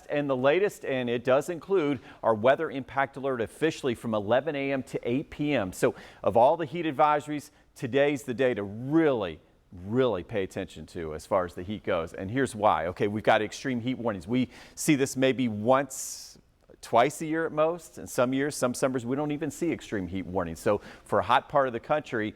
and the latest, and it does include our weather impact alert officially from 11 a.m. to 8 p.m. So of all the heat advisories, today's the day to really pay attention to as far as the heat goes. And here's why. Okay, we've got extreme heat warnings. We see this maybe twice a year at most, and some years, some summers, we don't even see extreme heat warnings. So for a hot part of the country,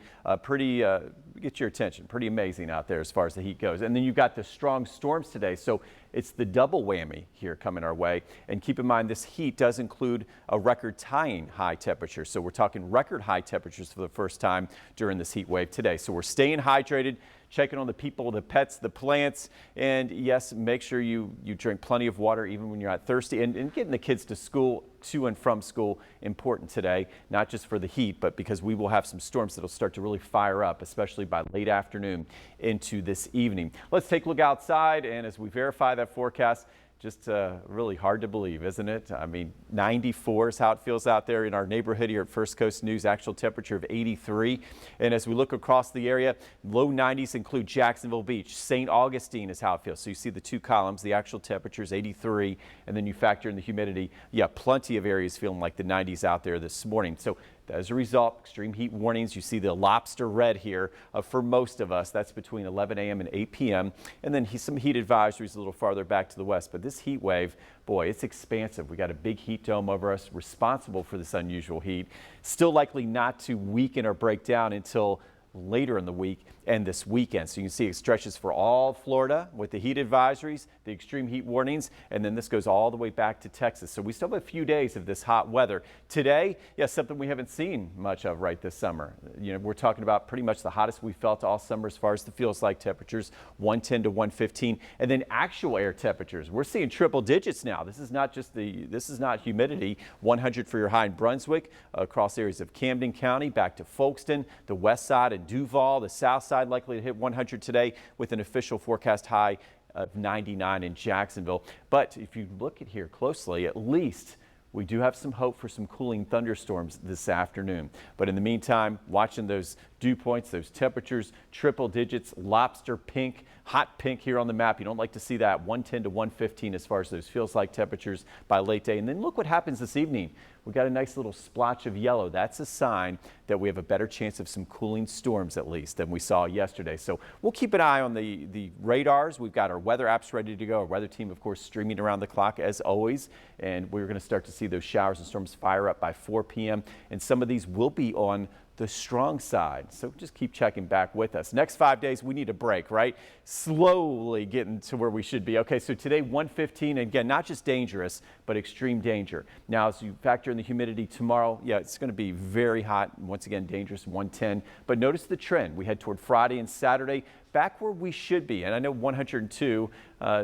get your attention. Pretty amazing out there as far as the heat goes. And then you've got the strong storms today. So it's the double whammy here coming our way. And keep in mind, this heat does include a record tying high temperature. So we're talking record high temperatures for the first time during this heat wave today. So we're staying hydrated, checking on the people, the pets, the plants, and yes, make sure you drink plenty of water even when you're not thirsty, and getting the kids to school, to and from school, important today, not just for the heat, but because we will have some storms that'll start to really fire up, especially by late afternoon into this evening. Let's take a look outside, and as we verify that forecast, just really hard to believe, isn't it? I mean, 94 is how it feels out there in our neighborhood here at First Coast News. Actual temperature of 83. And as we look across the area, low 90s include Jacksonville Beach. St. Augustine is how it feels. So you see the two columns, the actual temperature is 83, and then you factor in the humidity. Yeah, plenty of areas feeling like the 90s out there this morning. So as a result, extreme heat warnings. You see the lobster red here for most of us. That's between 11 a.m. and 8 p.m. And then some heat advisories a little farther back to the west. But this heat wave, boy, it's expansive. We got a big heat dome over us responsible for this unusual heat. Still likely not to weaken or break down until later in the week and this weekend. So you can see it stretches for all Florida with the heat advisories, the extreme heat warnings, and then this goes all the way back to Texas. So we still have a few days of this hot weather. Today, yes, something we haven't seen much of right this summer. You know, we're talking about pretty much the hottest we felt all summer as far as the feels like temperatures, 110 to 115, and then actual air temperatures. We're seeing triple digits now. This is not humidity. 100 for your high in Brunswick, across areas of Camden County, back to Folkestone, the west side and Duval, the south side likely to hit 100 today with an official forecast high of 99 in Jacksonville. But if you look at here closely, at least we do have some hope for some cooling thunderstorms this afternoon. But in the meantime, watching those dew points, those temperatures, triple digits, lobster pink, hot pink here on the map. You don't like to see that. 110 to 115 as far as those feels like temperatures by late day. And then look what happens this evening. We got a nice little splotch of yellow. That's a sign that we have a better chance of some cooling storms, at least, than we saw yesterday. So we'll keep an eye on the radars. We've got our weather apps ready to go. Our weather team, of course, streaming around the clock as always. And we're going to start to see those showers and storms fire up by 4 p.m. And some of these will be on the strong side. So just keep checking back with us. Next 5 days, we need a break, right? Slowly getting to where we should be. Okay, so today 115, again, not just dangerous, but extreme danger. Now, as you factor in the humidity tomorrow, yeah, it's going to be very hot. Once again, dangerous, 110. But notice the trend. We head toward Friday and Saturday, back where we should be. And I know 102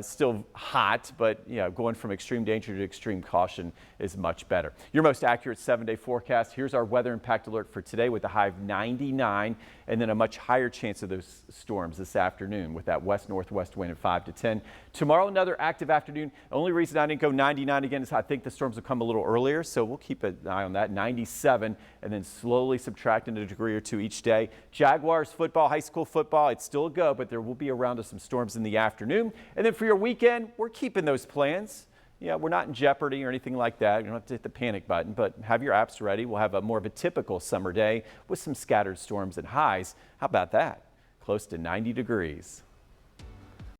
still hot, but yeah, going from extreme danger to extreme caution is much better. Your most accurate 7-day forecast. Here's our weather impact alert for today with a high of 99 and then a much higher chance of those storms this afternoon with that west-northwest wind at 5 to 10. Tomorrow, another active afternoon. The only reason I didn't go 99 again is I think the storms will come a little earlier, so we'll keep an eye on that. 97 and then slowly subtracting a degree or two each day. Jaguars football, high school football, it's still a go, but there will be a round of some storms in the afternoon. And then for your weekend, we're keeping those plans. Yeah, we're not in jeopardy or anything like that. You don't have to hit the panic button, but have your apps ready. We'll have more of a typical summer day with some scattered storms and highs. How about that? Close to 90 degrees.